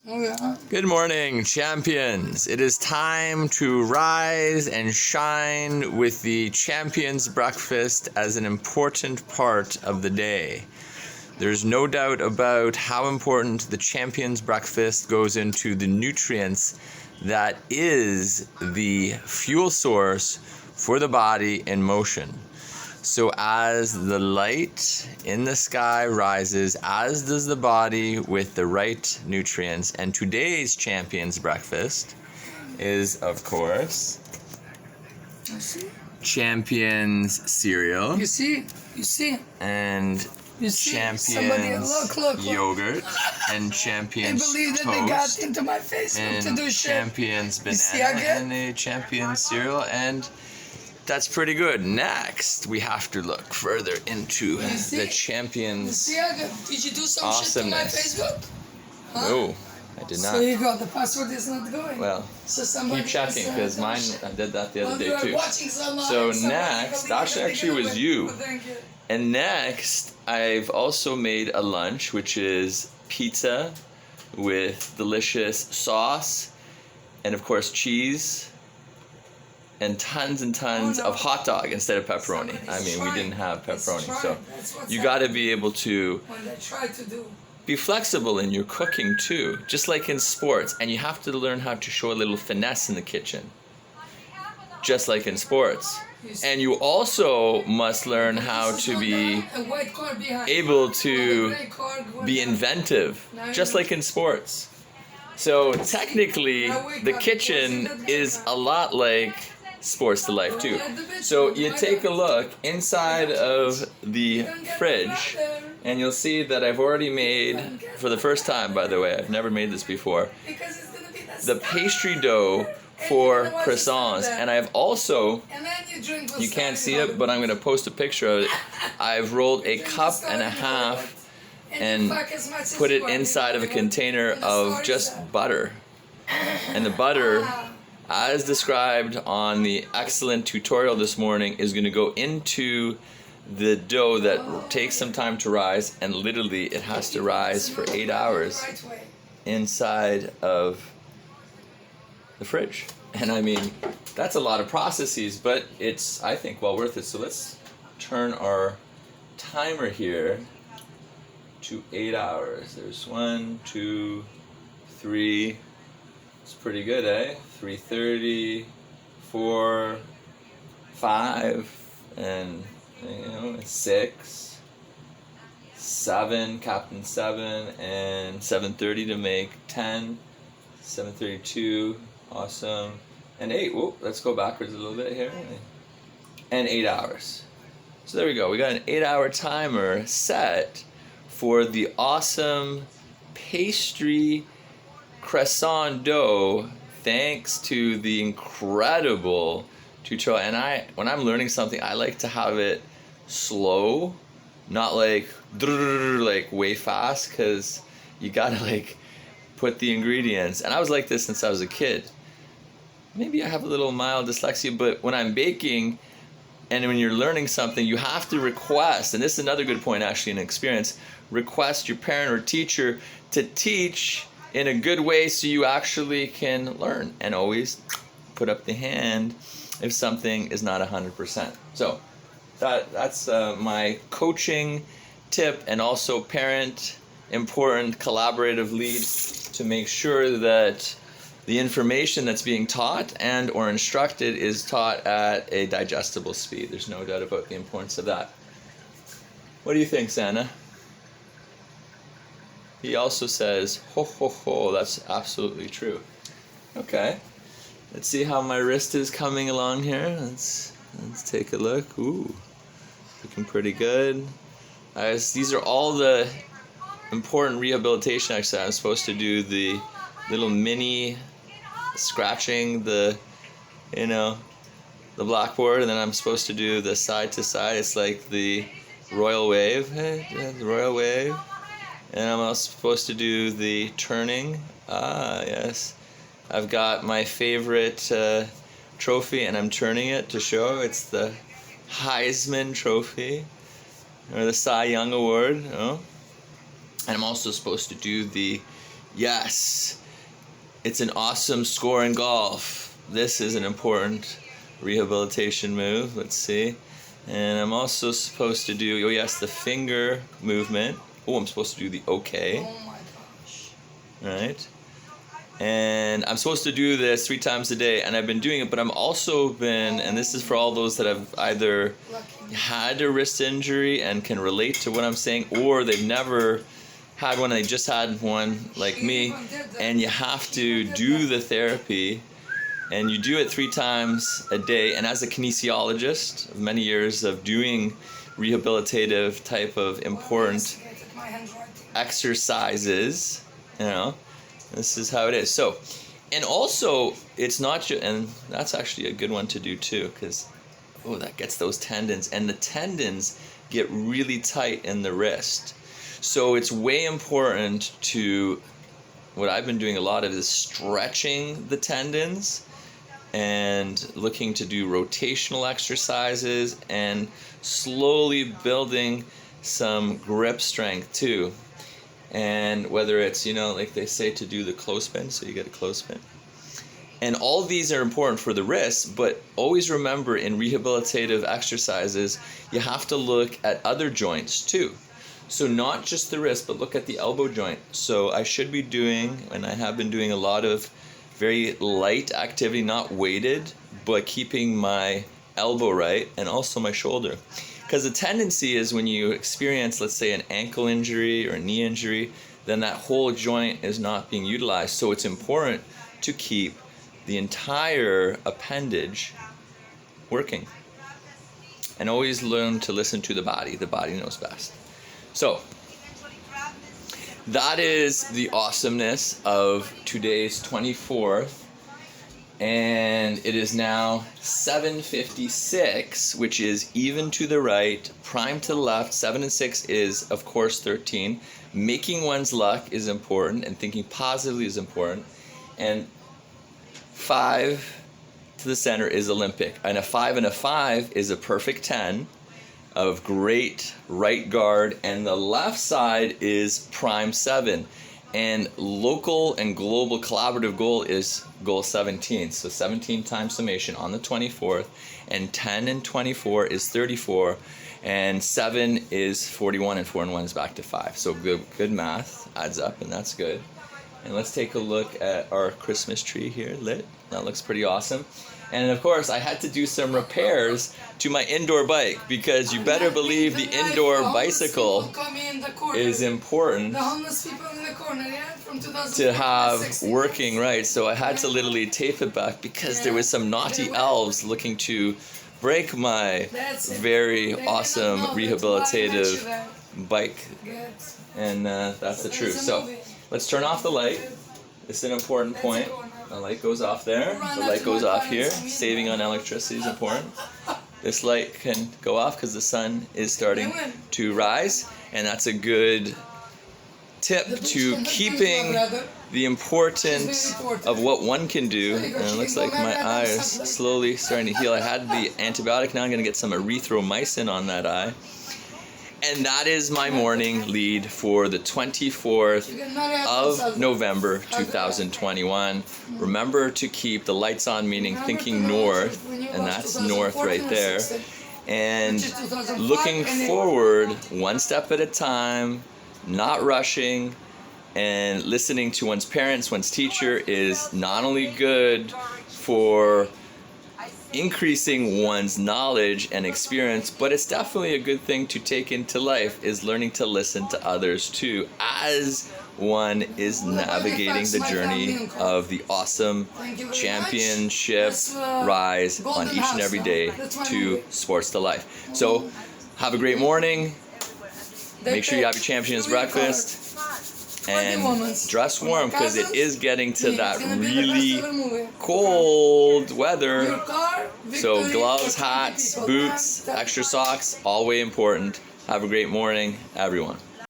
Oh, yeah. Good morning, champions. It is time to rise and shine with the Champions Breakfast as an important part of the day. There's no doubt about how important the Champions Breakfast goes into the nutrients that is the fuel source for the body in motion. So as the light in the sky rises, as does the body with the right nutrients. And today's Champions Breakfast is, of course, Champions cereal. You see? And You see? Champions Look. yogurt. And I Champions believe that they got toast. into my Facebook And to do shit. Champions see, banana. I get- And a Champions cereal. And that's pretty good. Next, we have to look further into see? the Champions. See, did you do some shit to my Awesomeness. Facebook? Huh? No, I did So not. you go. The password is not going. Well, So somebody keep checking because mine, I did that the other day too. So next, actually was you. And next, I've also made a lunch, which is pizza with delicious sauce and, of course, cheese and tons of hot dog instead of pepperoni. I mean, we didn't have pepperoni. So you got to be able to When they try to do. be flexible in your cooking too, just like in sports. And you have to learn how to show a little finesse in the kitchen, just like in sports. And you also must learn how to be able to be inventive, just like in sports. So technically, the kitchen is a lot like sports to life too. So you take a look inside of the fridge and you'll see that I've already made, for the first time by the way, I've never made this before, the pastry dough for croissants. And I've also, you can't see it, but I'm going to post a picture of it. I've rolled a cup and a half and put it inside of a container of just butter. And the butter, as described on the excellent tutorial this morning, is going to go into the dough that takes some time to rise, and literally it has to rise for 8 hours inside of the fridge. And I mean, that's a lot of processes, but it's, I think, well worth it. So let's turn our timer here to 8 hours. There's 1, 2, 3. It's pretty good, eh? 3:30, 4, 5, and 6, 7, Captain 7, and 7:30 to make 10, 7:32, awesome, and 8. Whoop, let's go backwards a little bit here, and 8 hours. So there we go. We got an 8-hour timer set for the awesome pastry croissant dough, thanks to the incredible tutorial. And when I'm learning something, I like to have it slow, not like way fast, because you gotta like put the ingredients. And I was like this since I was a kid. Maybe I have a little mild dyslexia, but when I'm baking and when you're learning something, you have to request, and this is another good point actually in experience, request your parent or teacher to teach in a good way so you actually can learn, and always put up the hand if something is not 100%. So that's my coaching tip, and also parent important collaborative lead to make sure that the information that's being taught and or instructed is taught at a digestible speed. There's no doubt about the importance of that. What do you think, Santa? He also says, ho, ho, ho. That's absolutely true. Okay. Let's see how my wrist is coming along here. Let's take a look. Ooh, looking pretty good. These are all the important rehabilitation exercises. I'm supposed to do the little mini scratching the blackboard, and then I'm supposed to do the side to side. It's like the royal wave. The royal wave. And I'm also supposed to do the turning. Ah, yes. I've got my favorite trophy, and I'm turning it to show. It's the Heisman Trophy, or the Cy Young Award. Oh. And I'm also supposed to do the Yes, it's an awesome score in golf. This is an important rehabilitation move. Let's see. And I'm also supposed to do, oh yes, the finger movement. Oh, I'm supposed to do the okay. Oh my gosh. Right? And I'm supposed to do this 3 times a day, and I've been doing it, but I'm also been, and this is for all those that have either had a wrist injury and can relate to what I'm saying, or they've never had one and they just had one like me, and you have to do the therapy, and you do it 3 times a day. And as a kinesiologist, many years of doing rehabilitative type of important exercises, you know, this is how it is. So, and also, it's not just, and that's actually a good one to do too, because, oh, that gets those tendons, and the tendons get really tight in the wrist. So it's way important to, what I've been doing a lot of is stretching the tendons and looking to do rotational exercises and slowly building some grip strength too. And whether it's, you know, like they say to do the clothespin, so you get a clothespin. And all these are important for the wrist, but always remember in rehabilitative exercises, you have to look at other joints too. So not just the wrist, but look at the elbow joint. So I should be doing, and I have been doing a lot of very light activity, not weighted, but keeping my elbow right and also my shoulder. Because the tendency is when you experience, let's say, an ankle injury or a knee injury, then that whole joint is not being utilized. So it's important to keep the entire appendage working. And always learn to listen to the body. The body knows best. So, that is the awesomeness of today's 24th. And it is now 7:56, which is even to the right, prime to the left. 7 and 6 is, of course, 13. Making one's luck is important, and thinking positively is important. And 5 to the center is Olympic. And a 5 and a 5 is a perfect 10 of great right guard. And the left side is prime 7. And local and global collaborative goal is goal 17. So 17 times summation on the 24th. And 10 and 24 is 34. And 7 is 41. And 4 and 1 is back to 5. So good math adds up, and that's good. And let's take a look at our Christmas tree here lit. That looks pretty awesome. And of course, I had to do some repairs to my indoor bike, because you better believe the indoor bicycle is important to have working right. So I had to literally tape it back because there was some naughty elves looking to break my very awesome rehabilitative bike. And that's the truth. So let's turn off the light. This is an important point. The light goes off there. The light goes off here. Saving on electricity is important. This light can go off because the sun is starting to rise. And that's a good tip to keeping the importance of what one can do. And it looks like my eye is slowly starting to heal. I had the antibiotic. Now I'm going to get some erythromycin on that eye. And that is my morning lead for the 24th of November 2021. Remember to keep the lights on, meaning thinking north, and that's north right there. And looking forward one step at a time, not rushing, and listening to one's parents, one's teacher is not only good for increasing one's knowledge and experience, but it's definitely a good thing to take into life, is learning to listen to others too, as one is navigating the journey of the awesome championship rise on each and every day to Sports to Life. So have a great morning. Make sure you have your Champions breakfast. And dress warm, because it is getting to that really cold weather. So gloves, hats, boots, extra socks, all way important. Have a great morning, everyone.